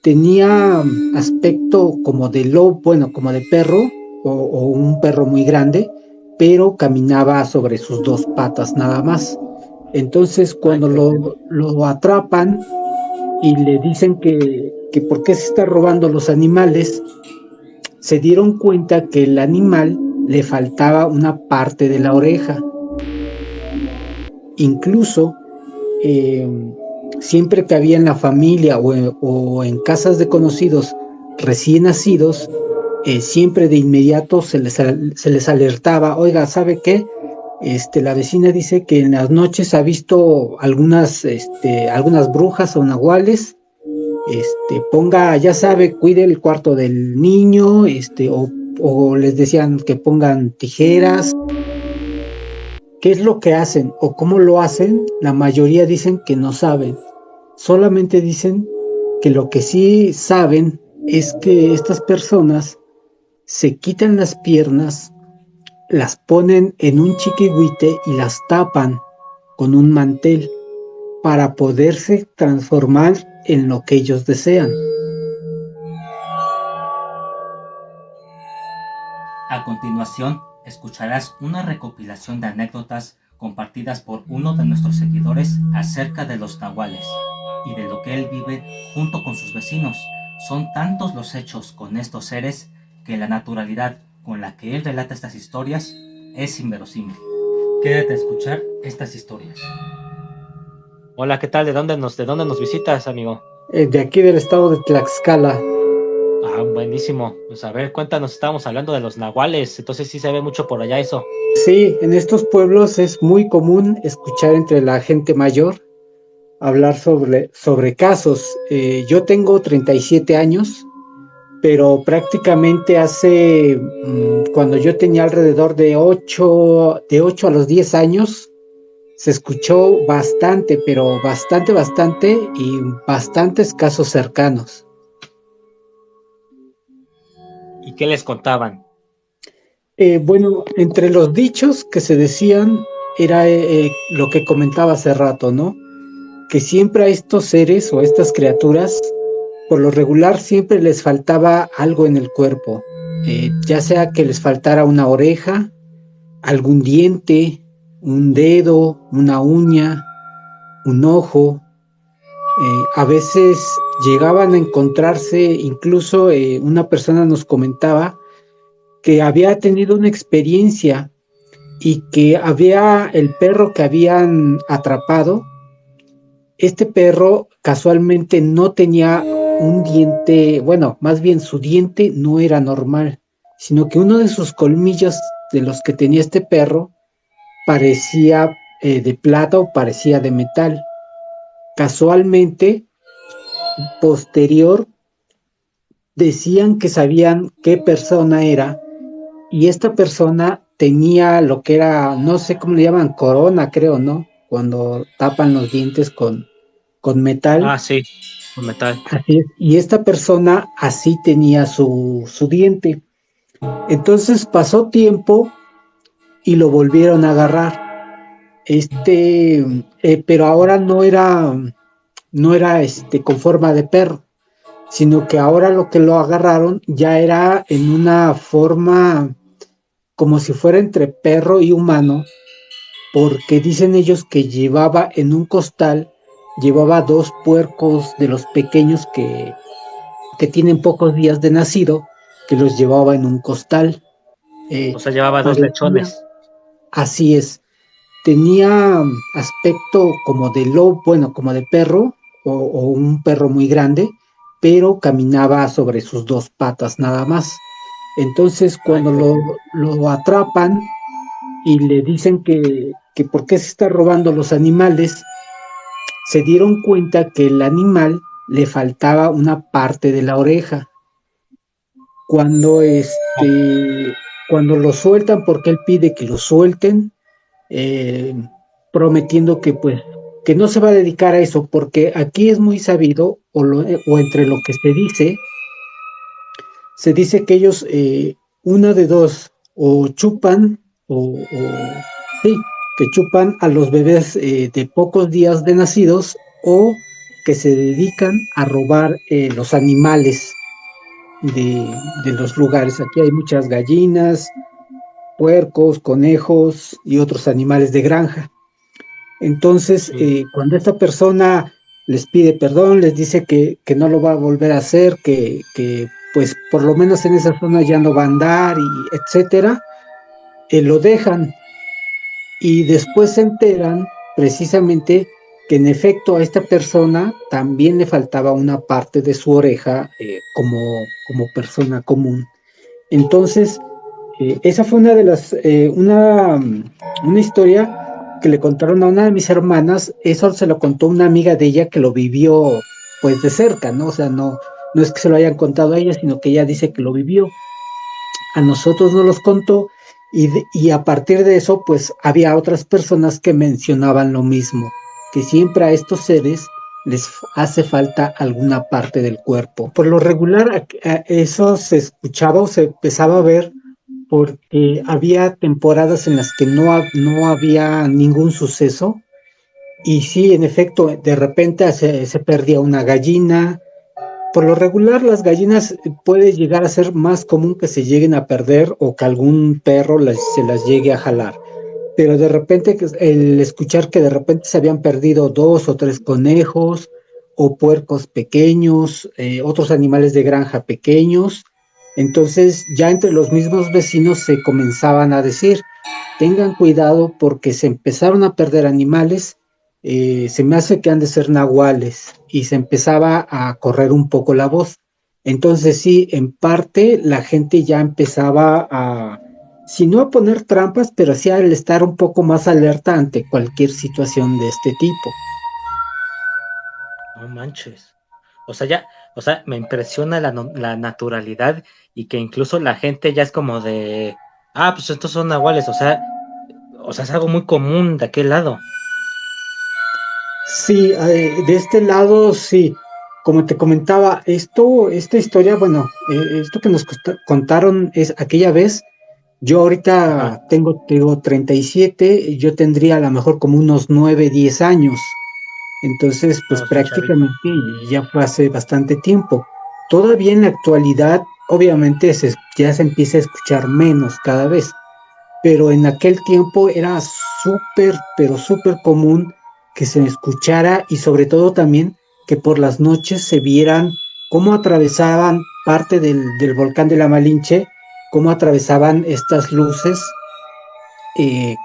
tenía aspecto como de lobo, bueno, como de perro o un perro muy grande, pero caminaba sobre sus dos patas nada más. Entonces, Ay, cuando lo atrapan y le dicen que por qué se está robando los animales, se dieron cuenta que el animal le faltaba una parte de la oreja. Incluso eh, siempre que había en la familia o en casas de conocidos recién nacidos, siempre de inmediato se les alertaba, oiga, ¿sabe qué? La vecina dice que en las noches ha visto algunas brujas o nahuales. Ponga, ya sabe, cuide el cuarto del niño, o les decían que pongan tijeras. ¿Qué es lo que hacen o cómo lo hacen? La mayoría dicen que no saben. Solamente dicen que lo que sí saben es que estas personas se quitan las piernas, las ponen en un chiquihuite y las tapan con un mantel para poderse transformar en lo que ellos desean. a continuación, escucharás una recopilación de anécdotas compartidas por uno de nuestros seguidores acerca de los nahuales y de lo que él vive junto con sus vecinos. Son tantos los hechos con estos seres que la naturalidad con la que él relata estas historias es inverosímil. Quédate a escuchar estas historias. Hola, ¿qué tal? De dónde nos visitas, amigo? De aquí del estado de Tlaxcala. Ah, buenísimo. Pues a ver, cuéntanos, estábamos hablando de los nahuales, entonces sí se ve mucho por allá eso. Sí, en estos pueblos es muy común escuchar entre la gente mayor hablar sobre casos. Yo tengo 37 años, pero prácticamente cuando yo tenía alrededor de 8 a los 10 años, se escuchó bastante, pero bastante, bastante y bastantes casos cercanos. ¿Y qué les contaban? Bueno, entre los dichos que se decían era lo que comentaba hace rato, ¿no? Que siempre a estos seres o a estas criaturas, por lo regular, siempre les faltaba algo en el cuerpo, ya sea que les faltara una oreja, algún diente, un dedo, una uña, un ojo. A veces llegaban a encontrarse, incluso una persona nos comentaba que había tenido una experiencia y que había el perro que habían atrapado. Este perro casualmente no tenía un diente, bueno, más bien su diente no era normal, sino que uno de sus colmillos de los que tenía este perro parecía de plata o parecía de metal. Casualmente, posterior, decían que sabían qué persona era y esta persona tenía lo que era, no sé cómo le llaman, corona, creo, ¿no? Cuando tapan los dientes con metal. Ah, sí, con metal. Así es. Y esta persona así tenía su diente. Entonces pasó tiempo y lo volvieron a agarrar. Pero ahora no era con forma de perro, sino que ahora lo que lo agarraron ya era en una forma como si fuera entre perro y humano, porque dicen ellos que llevaba en un costal, llevaba dos puercos de los pequeños que tienen pocos días de nacido, que los llevaba en un costal. O sea, llevaba dos Parecía, lechones. así es, tenía aspecto como de lobo, bueno, como de perro o un perro muy grande, pero caminaba sobre sus dos patas nada más. Entonces, Ay, cuando lo atrapan y le dicen que por qué se está robando los animales, se dieron cuenta que el animal le faltaba una parte de la oreja. Cuando cuando lo sueltan, porque él pide que lo suelten, eh, prometiendo que pues que no se va a dedicar a eso, porque aquí es muy sabido, o entre lo que se dice que ellos, una de dos, o chupan, sí, que chupan a los bebés de pocos días de nacidos, o que se dedican a robar los animales de los lugares. Aquí hay muchas gallinas, puercos, conejos y otros animales de granja. Entonces, Sí. cuando esta persona les pide perdón, les dice que no lo va a volver a hacer, que pues por lo menos en esa zona ya no va a andar y etcétera, lo dejan y después se enteran precisamente que en efecto a esta persona también le faltaba una parte de su oreja como persona común. Entonces, esa fue una de una historia que le contaron a una de mis hermanas. Eso se lo contó una amiga de ella que lo vivió pues de cerca, ¿no? O sea, no es que se lo hayan contado a ella, sino que ella dice que lo vivió. A nosotros nos los contó y a partir de eso pues había otras personas que mencionaban lo mismo, que siempre a estos seres les hace falta alguna parte del cuerpo. Por lo regular, eso se escuchaba o se empezaba a ver porque había temporadas en las que no había ningún suceso y sí, en efecto, de repente se perdía una gallina. Por lo regular, las gallinas puede llegar a ser más común que se lleguen a perder o que algún perro se las llegue a jalar. Pero de repente, el escuchar que de repente se habían perdido 2 o 3 conejos o puercos pequeños, otros animales de granja pequeños, entonces ya entre los mismos vecinos se comenzaban a decir, tengan cuidado porque se empezaron a perder animales, se me hace que han de ser nahuales, y se empezaba a correr un poco la voz. Entonces sí, en parte la gente ya empezaba si no a poner trampas, pero sí al estar un poco más alerta ante cualquier situación de este tipo. No manches. O sea, me impresiona la naturalidad y que incluso la gente ya es como de, pues estos son nahuales, o sea, es algo muy común de aquel lado. Sí, de este lado, sí. Como te comentaba, esta historia, bueno, esto que nos contaron es aquella vez. Yo Ajá. ahorita tengo 37, y yo tendría a lo mejor como unos 9, 10 años. Entonces, pues No, sí, chavito. prácticamente ya fue hace bastante tiempo. Todavía en la actualidad, obviamente ya se empieza a escuchar menos cada vez, pero en aquel tiempo era súper, pero súper común que se escuchara y sobre todo también que por las noches se vieran cómo atravesaban parte del volcán de la Malinche, cómo atravesaban estas luces,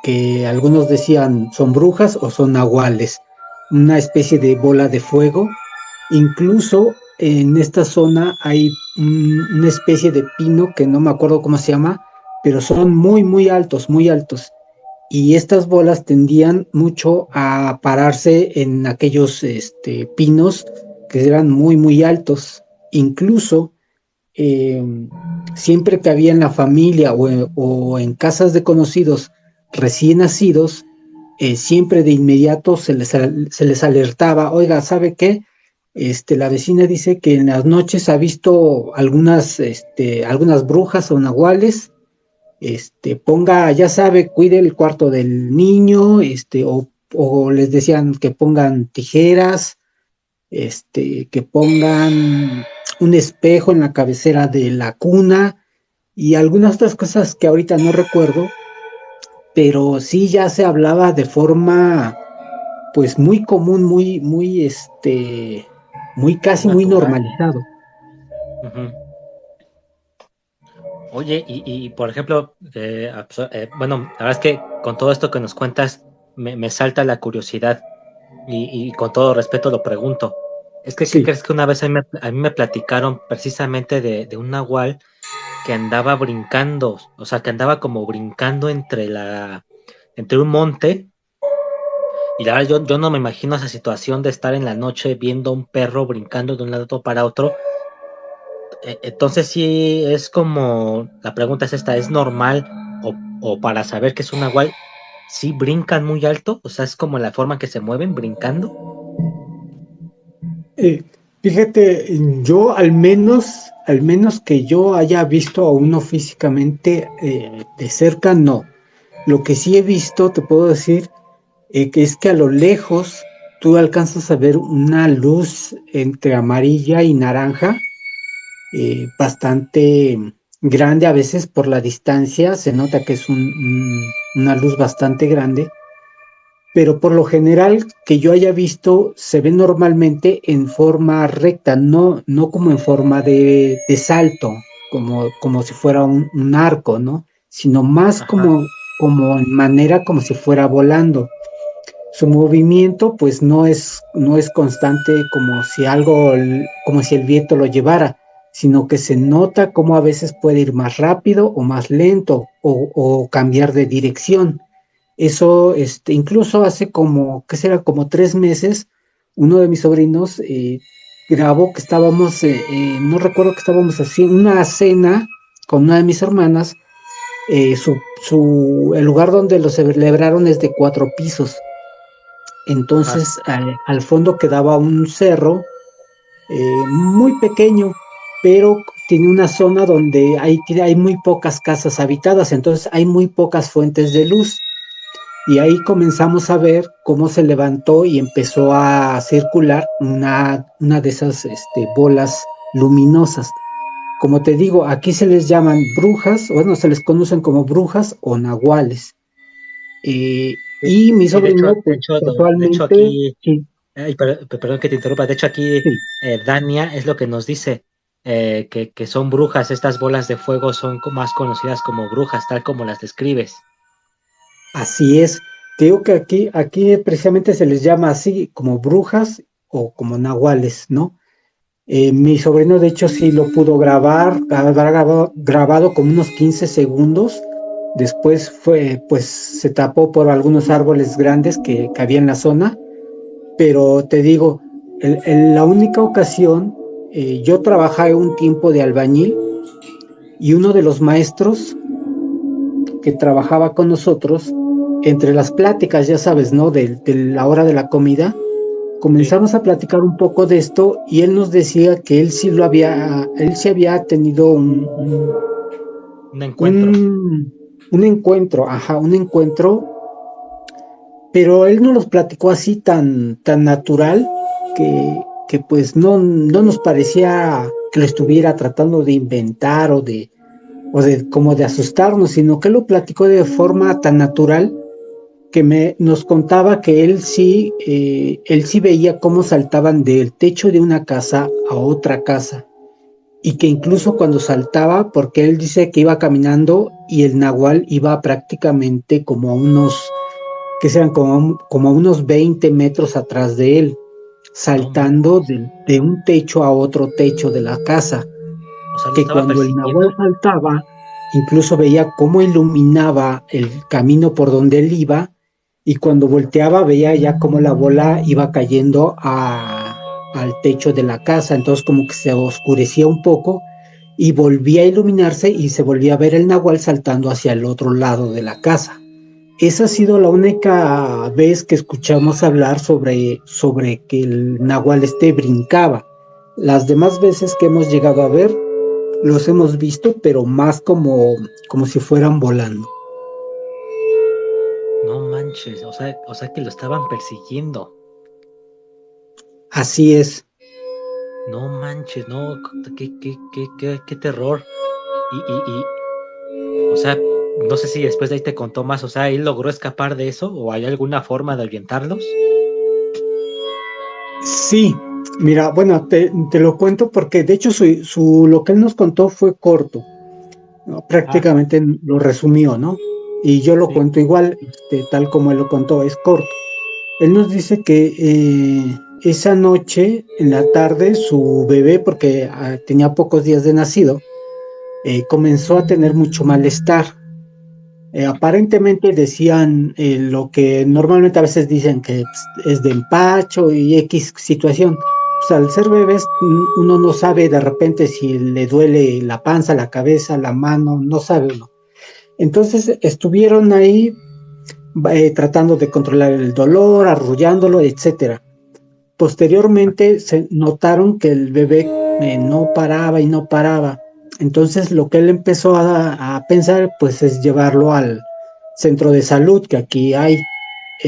que algunos decían son brujas o son nahuales, una especie de bola de fuego. Incluso en esta zona hay una especie de pino que no me acuerdo cómo se llama, pero son muy, muy altos, muy altos. Y estas bolas tendían mucho a pararse en aquellos pinos que eran muy, muy altos. Incluso eh, siempre que había en la familia o en casas de conocidos recién nacidos, siempre de inmediato se les alertaba, oiga, ¿sabe qué? La vecina dice que en las noches ha visto algunas brujas o nahuales, ponga, ya sabe, cuide el cuarto del niño, o les decían que pongan tijeras, que pongan un espejo en la cabecera de la cuna y algunas otras cosas que ahorita no recuerdo, pero sí ya se hablaba de forma pues muy común, muy casi muy Natural. normalizado. Ujú. Oye, por ejemplo, bueno, la verdad es que con todo esto que nos cuentas, me salta la curiosidad y con todo respeto lo pregunto. Es que, ¿qué Sí, crees que una vez a mí me platicaron precisamente de un nahual que andaba brincando, o sea, que andaba como brincando entre un monte? Y la verdad, yo no me imagino esa situación de estar en la noche viendo a un perro brincando de un lado para otro. Entonces sí es como, la pregunta es esta, ¿es normal o para saber que es un nahual, sí brincan muy alto? O sea, es como la forma que se mueven brincando. eh, fíjate, yo al menos que yo haya visto a uno físicamente de cerca, no. Lo que sí he visto, te puedo decir, que es que a lo lejos tú alcanzas a ver una luz entre amarilla y naranja, bastante grande a veces por la distancia, se nota que es una luz bastante grande, pero por lo general que yo haya visto se ve normalmente en forma recta, no como en forma de salto, como si fuera un arco, ¿no? Sino más Ajá. como en manera como si fuera volando. Su movimiento pues no es constante como si el viento lo llevara, sino que se nota como a veces puede ir más rápido o más lento o cambiar de dirección. Eso, incluso hace como, ¿qué será? Como 3 meses, uno de mis sobrinos grabó que estábamos, no recuerdo que estábamos haciendo una cena con una de mis hermanas. El lugar donde lo celebraron es de 4 pisos. Ajá. Entonces, al fondo quedaba un cerro muy pequeño, pero tiene una zona donde hay muy pocas casas habitadas, entonces hay muy pocas fuentes de luz. Y ahí comenzamos a ver cómo se levantó y empezó a circular una de esas bolas luminosas. Como te digo, aquí se les llaman brujas, bueno, se les conocen como brujas o nahuales. Sí, Y mi sí, sobrino, pues de hecho casualmente, aquí, sí, ay, perdón que te interrumpa, de hecho aquí sí, Dania es lo que nos dice, que son brujas, estas bolas de fuego son más conocidas como brujas, tal como las describes. así es. Te digo que aquí precisamente se les llama así, como brujas o como nahuales, ¿no? Mi sobrino, de hecho, sí lo pudo grabar, habrá grabado como unos 15 segundos. Después pues se tapó por algunos árboles grandes que había en la zona. Pero te digo, en la única ocasión, yo trabajé un tiempo de albañil y uno de los maestros que trabajaba con nosotros, entre las pláticas, ya sabes, ¿no? De la hora de la comida, Sí, comenzamos a platicar un poco de esto y él nos decía que él sí había tenido un encuentro. un, un encuentro, ajá, un encuentro, pero él nos los platicó así tan natural que pues no nos parecía que lo estuviera tratando de inventar o de como de asustarnos, sino que lo platicó de forma tan natural que nos contaba que él sí veía cómo saltaban del techo de una casa a otra casa y que incluso cuando saltaba, porque él dice que iba caminando y el nahual iba prácticamente como a unos, que sean como a unos 20 metros atrás de él, No man, saltando de un techo a otro techo de la casa, o sea, lo que estaba cuando el nahual persiguiendo. saltaba, incluso veía cómo iluminaba el camino por donde él iba, y cuando volteaba veía ya cómo la bola iba cayendo al techo de la casa, entonces como que se oscurecía un poco y volvía a iluminarse y se volvía a ver el nahual saltando hacia el otro lado de la casa. Esa ha sido la única vez que escuchamos hablar sobre que el nahual brincaba. Las demás veces que hemos llegado a ver, los hemos visto, pero más como si fueran volando. No manches, o sea que lo estaban persiguiendo. Así es. No manches, no, qué terror. Y, o sea, no sé si después de ahí te contó más, o sea, ¿él logró escapar de eso o hay alguna forma de ahuyentarlos? Sí, mira, bueno, te lo cuento porque de hecho lo que él nos contó fue corto, ¿no? Ah, Prácticamente lo resumió, ¿no? Y yo lo sí. cuento igual, tal como él lo contó, es corto. Él nos dice que esa noche, en la tarde, su bebé, porque tenía pocos días de nacido, comenzó a tener mucho malestar. Aparentemente decían lo que normalmente a veces dicen que pues, es de empacho y X situación. Pues al ser bebés, uno no sabe de repente si le duele la panza, la cabeza, la mano, no sabe uno. Entonces estuvieron ahí tratando de controlar el dolor, arrullándolo, etcétera. Posteriormente se notaron que el bebé no paraba y no paraba. Entonces lo que él empezó a pensar pues es llevarlo al centro de salud que aquí hay.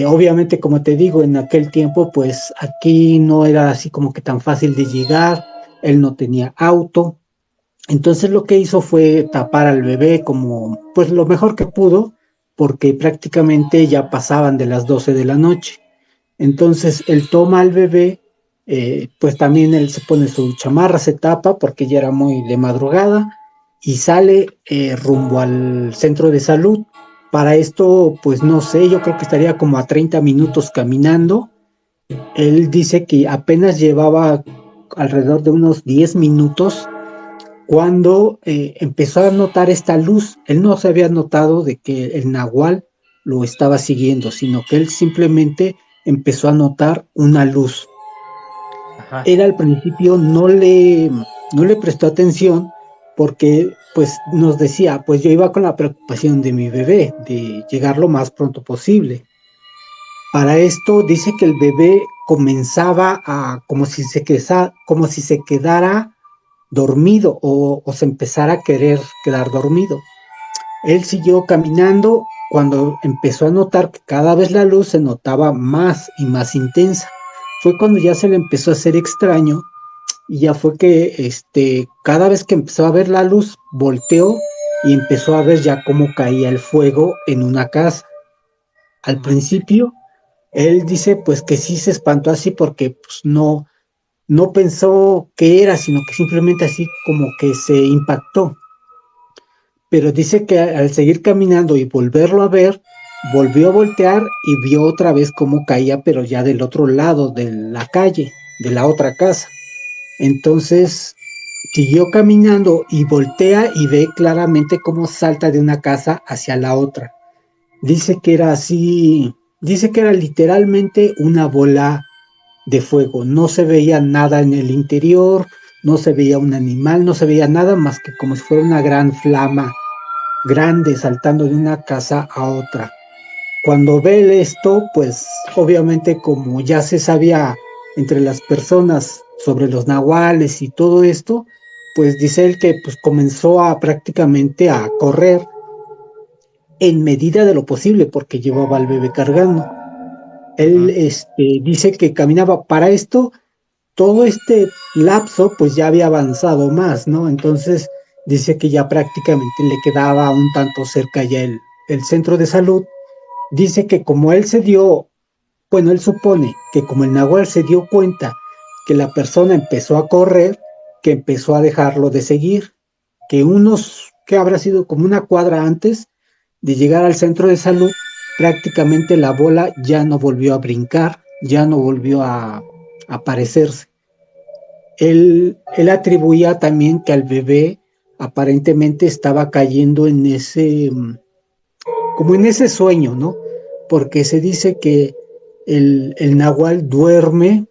Obviamente, como te digo, en aquel tiempo, pues aquí no era así como que tan fácil de llegar, él no tenía auto, entonces lo que hizo fue tapar al bebé como pues lo mejor que pudo, porque prácticamente ya pasaban de las 12 de la noche. Entonces él toma al bebé, pues también él se pone su chamarra, se tapa porque ya era muy de madrugada y sale rumbo al centro de salud. Para esto, pues no sé, yo creo que estaría como a 30 minutos caminando. Él dice que apenas llevaba alrededor de unos 10 minutos cuando empezó a notar esta luz. Él no se había notado de que el nahual lo estaba siguiendo, sino que él simplemente empezó a notar una luz. Ajá. Él al principio no le prestó atención porque pues nos decía, pues yo iba con la preocupación de mi bebé, de llegar lo más pronto posible. Para esto dice que el bebé comenzaba a como si se quedara dormido o se empezara a querer quedar dormido. Él siguió caminando cuando empezó a notar que cada vez la luz se notaba más y más intensa. Fue cuando ya se le empezó a hacer extraño y ya fue que cada vez que empezó a ver la luz, volteó y empezó a ver ya cómo caía el fuego en una casa. Al No manches. principio, él dice pues que sí se espantó así porque pues no pensó qué era, sino que simplemente así como que se impactó. Pero dice que al seguir caminando y volverlo a ver, volvió a voltear y vio otra vez cómo caía, pero ya del otro lado de la calle, de la otra casa. Entonces siguió caminando y voltea y ve claramente cómo salta de una casa hacia la otra. Dice que era así, dice que era literalmente una bola de fuego. No se veía nada en el interior, no se veía un animal, no se veía nada más que como si fuera una gran flama grande saltando de una casa a otra. Cuando ve esto, pues obviamente como ya se sabía entre las personas sobre los nahuales y todo esto, pues dice él que pues comenzó a prácticamente a correr en medida de lo posible porque llevaba al bebé cargando. Él Ujú. dice que caminaba para esto, todo este lapso pues ya había avanzado más, ¿no? Entonces dice que ya prácticamente le quedaba un tanto cerca ya el centro de salud. Dice que como él se dio, bueno, él supone que como el nahual se dio cuenta que la persona empezó a correr, que empezó a dejarlo de seguir, que habrá sido como una cuadra antes de llegar al centro de salud, prácticamente la bola ya no volvió a brincar, ya no volvió a aparecerse. Él atribuía también que al bebé aparentemente estaba cayendo en como en ese sueño, ¿no? Porque se dice que el nahual duerme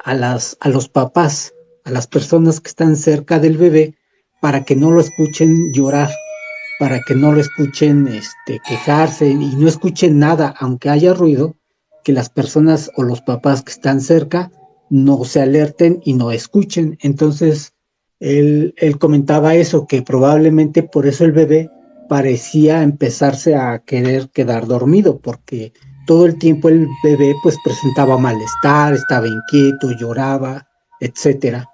a los papás, a las personas que están cerca del bebé, para que no lo escuchen llorar, para que no lo escuchen quejarse y no escuchen nada, aunque haya ruido, que las personas o los papás que están cerca no se alerten y no escuchen. Entonces, él comentaba eso, que probablemente por eso el bebé parecía empezarse a querer quedar dormido, porque todo el tiempo el bebé pues presentaba malestar, estaba inquieto, lloraba, etcétera.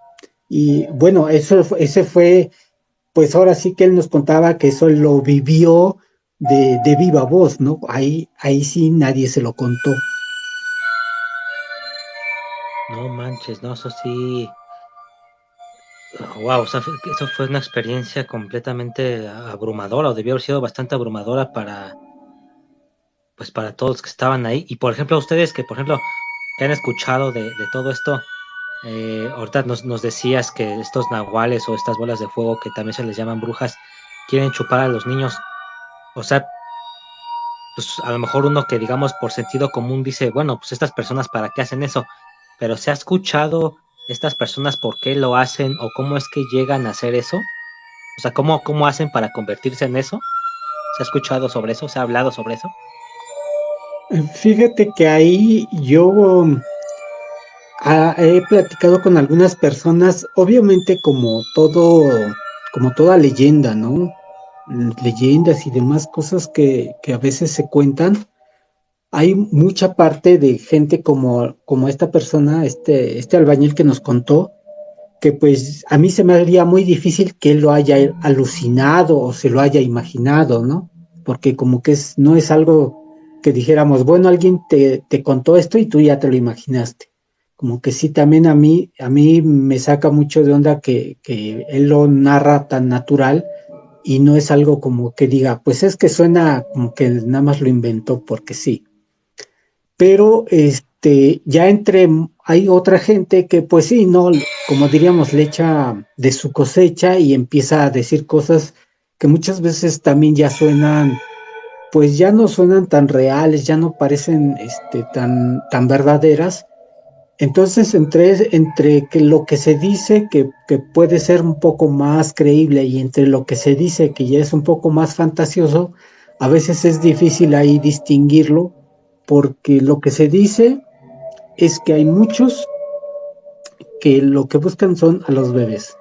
Y bueno, ese fue, pues ahora sí que él nos contaba que eso lo vivió de viva voz, ¿no? Ahí sí nadie se lo contó. No manches, no, eso sí. Wow, o sea, eso fue una experiencia completamente abrumadora, o debió haber sido bastante abrumadora pues para todos los que estaban ahí. Y por ejemplo, ustedes que, por ejemplo, que han escuchado de todo esto, ahorita nos decías que estos nahuales o estas bolas de fuego que también se les llaman brujas, quieren chupar a los niños. O sea, pues a lo mejor uno que digamos por sentido común dice, bueno, pues estas personas para qué hacen eso, pero ¿se ha escuchado estas personas por qué lo hacen o cómo es que llegan a hacer eso? O sea, ¿cómo hacen para convertirse en eso? ¿Se ha escuchado sobre eso? ¿Se ha hablado sobre eso? Fíjate que ahí yo he platicado con algunas personas, obviamente como toda leyenda, ¿no? Leyendas y demás cosas que a veces se cuentan. hay mucha parte de gente como esta persona, este albañil que nos contó, que pues a mí se me haría muy difícil que él lo haya alucinado o se lo haya imaginado, ¿no? Porque como que no es algo que dijéramos, bueno, alguien te contó esto y tú ya te lo imaginaste. Como que sí, también a mí me saca mucho de onda que él lo narra tan natural y no es algo como que diga, pues es que suena como que nada más lo inventó porque sí. Pero ya hay otra gente que pues sí, no, como diríamos, le echa de su cosecha y empieza a decir cosas que muchas veces también ya suenan, pues ya no suenan tan reales, ya no parecen tan verdaderas. Entonces, entre que lo que se dice que puede ser un poco más creíble y entre lo que se dice que ya es un poco más fantasioso, a veces es difícil ahí distinguirlo, porque lo que se dice es que hay muchos que lo que buscan son a los bebés.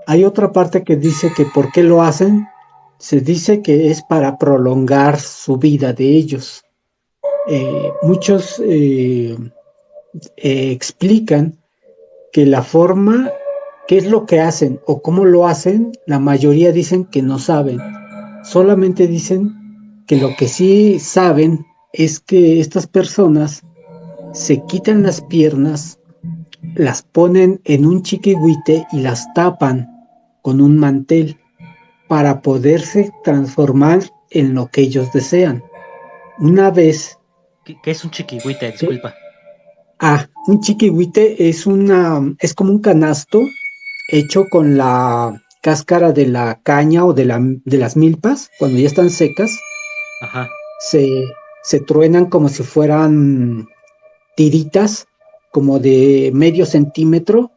Hay otra parte que dice que por qué lo hacen, se dice que es para prolongar su vida de ellos. Muchos explican que la forma, qué es lo que hacen o cómo lo hacen, la mayoría dicen que no saben. Solamente dicen que lo que sí saben es que estas personas se quitan las piernas, las ponen en un chiquihuite y las tapan con un mantel para poderse transformar en lo que ellos desean. Una vez ¿Qué es un chiquihuite? que, Disculpa. un chiquihuite es como un canasto hecho con la cáscara de la caña o de las milpas, cuando ya están secas, Ajá. se truenan como si fueran tiritas, como de medio centímetro,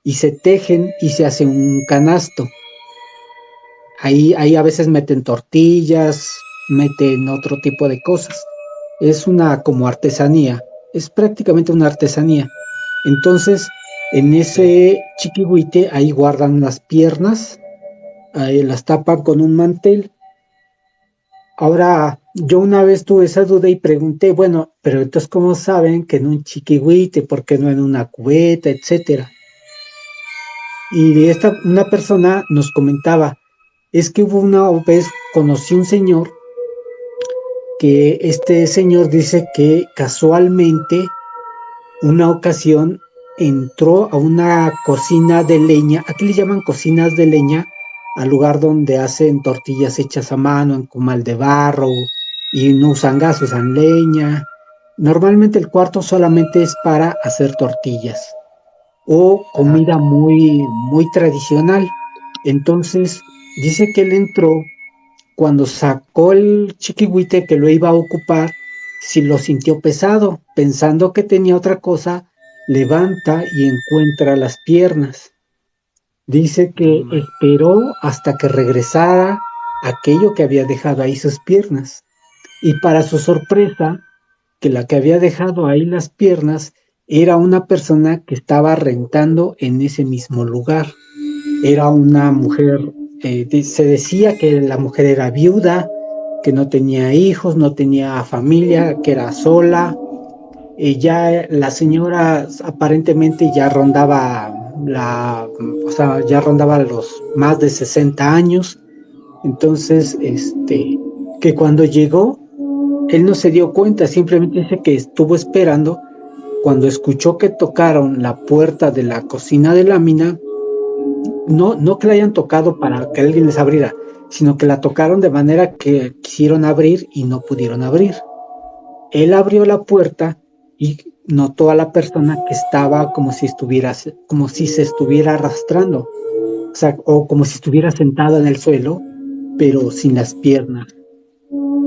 y se tejen y se hace un canasto. Ahí a veces meten tortillas, meten otro tipo de cosas. Es una como artesanía, es prácticamente una artesanía. Entonces, en Sí. ese chiquihuite ahí guardan las piernas, ahí las tapan con un mantel. Ahora, yo una vez tuve esa duda y pregunté, bueno, pero entonces, ¿cómo saben que en un chiquihuite, por qué no en una cubeta, etcétera? Y una persona nos comentaba, es que hubo una vez, conocí un señor, que este señor dice que casualmente una ocasión entró a una cocina de leña, aquí le llaman cocinas de leña, al lugar donde hacen tortillas hechas a mano en comal de barro y no usan gas, usan leña. Normalmente el cuarto solamente es para hacer tortillas o Ajá. comida muy, muy tradicional. Entonces, dice que él entró cuando sacó el chiquihuite que lo iba a ocupar, si lo sintió pesado, pensando que tenía otra cosa, levanta y encuentra las piernas. Dice No, que esperó hasta que regresara aquello que había dejado ahí sus piernas. Y para su sorpresa, que la que había dejado ahí las piernas era una persona que estaba rentando en ese mismo lugar. Era una mujer, se decía que la mujer era viuda, que no tenía hijos, no tenía familia, que era sola. Ya la señora aparentemente ya rondaba o sea, ya rondaba los más de 60 años. Entonces, que cuando llegó, él no se dio cuenta, simplemente dice que estuvo esperando. Cuando escuchó que tocaron la puerta de la cocina de lámina, no que la hayan tocado para que alguien les abriera, sino que la tocaron de manera que quisieron abrir y no pudieron abrir. Él abrió la puerta y notó a la persona que estaba como si se estuviera arrastrando, o sea, o como si estuviera sentada en el suelo, pero sin las piernas.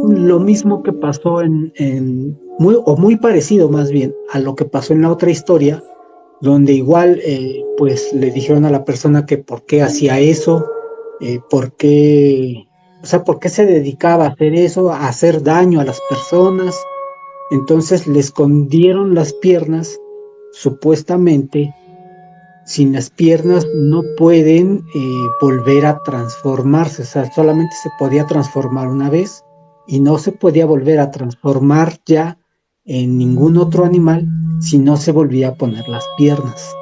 Lo mismo que pasó o muy parecido más bien a lo que pasó en la otra historia, donde igual pues le dijeron a la persona que por qué hacía eso, por qué, o sea, por qué se dedicaba a hacer eso, a hacer daño a las personas. Entonces le escondieron las piernas, supuestamente sin las piernas no pueden volver a transformarse, o sea, solamente se podía transformar una vez y no se podía volver a transformar ya en ningún otro animal si no se volvía a poner las piernas.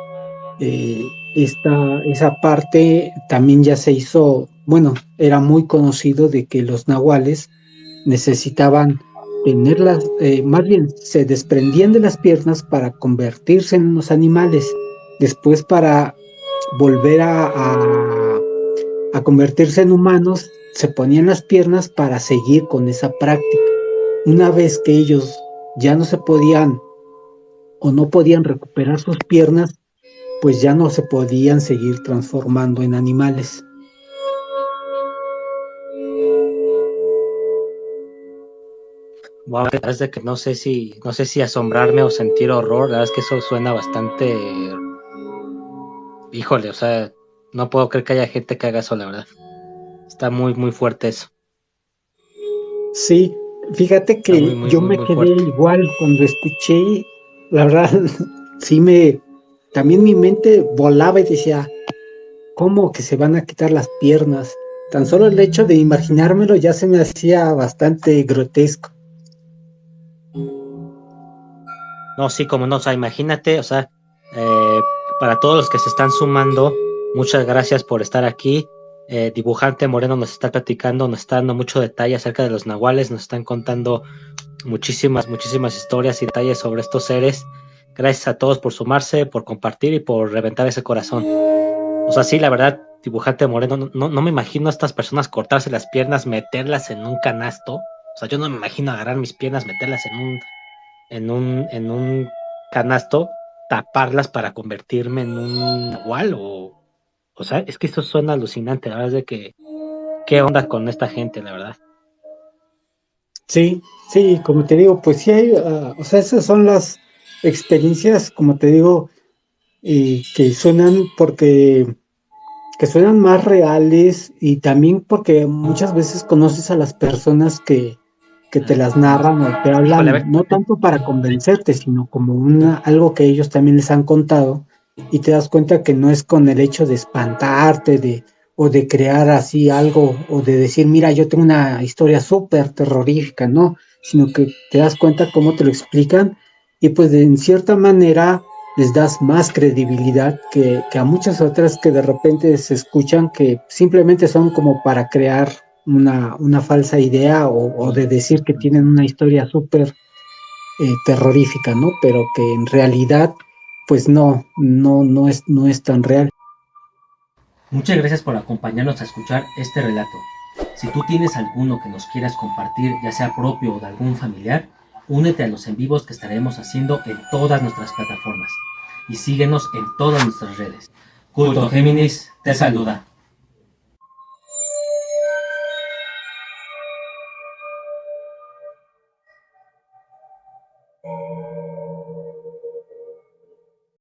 Esa parte también ya se hizo, bueno, era muy conocido de que los nahuales necesitaban tenerlas, más bien se desprendían de las piernas para convertirse en unos animales, después para volver a convertirse en humanos, se ponían las piernas para seguir con esa práctica. Una vez que ellos ya no se podían o no podían recuperar sus piernas, pues ya no se podían seguir transformando en animales. Wow, la verdad es de que no sé si asombrarme o sentir horror. La verdad es que eso suena bastante, híjole, o sea, no puedo creer que haya gente que haga eso, la verdad. Está muy, muy fuerte eso. Sí, fíjate Está muy, que muy, yo muy, me muy quedé fuerte. igual cuando escuché, la verdad, sí también mi mente volaba y decía, ¿cómo que se van a quitar las piernas? Tan solo el hecho de imaginármelo ya se me hacía bastante grotesco. No, sí, como no, o sea, imagínate, o sea, eh, para todos los que se están sumando, muchas gracias por estar aquí. Dibujante Moreno nos está platicando, nos está dando mucho detalle acerca de los nahuales, nos están contando muchísimas, muchísimas historias y detalles sobre estos seres. Gracias a todos por sumarse, por compartir y por reventar ese corazón. O sea, sí, la verdad, Dibujante Moreno, no me imagino a estas personas cortarse las piernas, meterlas en un canasto. O sea, yo no me imagino agarrar mis piernas, meterlas en un canasto, taparlas para convertirme en un nahual o sea, es que esto suena alucinante, la verdad es de que, ¿qué onda con esta gente, la verdad? Sí, sí, como te digo, pues sí hay, o sea, esas son las experiencias, como te digo, que suenan que suenan más reales y también porque muchas veces conoces a las personas que te las narran o te Híjole, a hablan, ver, no tanto para convencerte, sino como algo que ellos también les han contado y te das cuenta que no es con el hecho de espantarte o de crear así algo o de decir, mira, yo tengo una historia súper terrorífica, ¿no? Sino que te das cuenta cómo te lo explican y pues en cierta manera les das más credibilidad que a muchas otras que de repente se escuchan que simplemente son como para crear una falsa idea o de decir que tienen una historia súper terrorífica, ¿no? Pero que en realidad, pues no es tan real. Muchas gracias por acompañarnos a escuchar este relato. Si tú tienes alguno que nos quieras compartir, ya sea propio o de algún familiar, únete a los en vivos que estaremos haciendo en todas nuestras plataformas. Y síguenos en todas nuestras redes. Culto Géminis te saluda.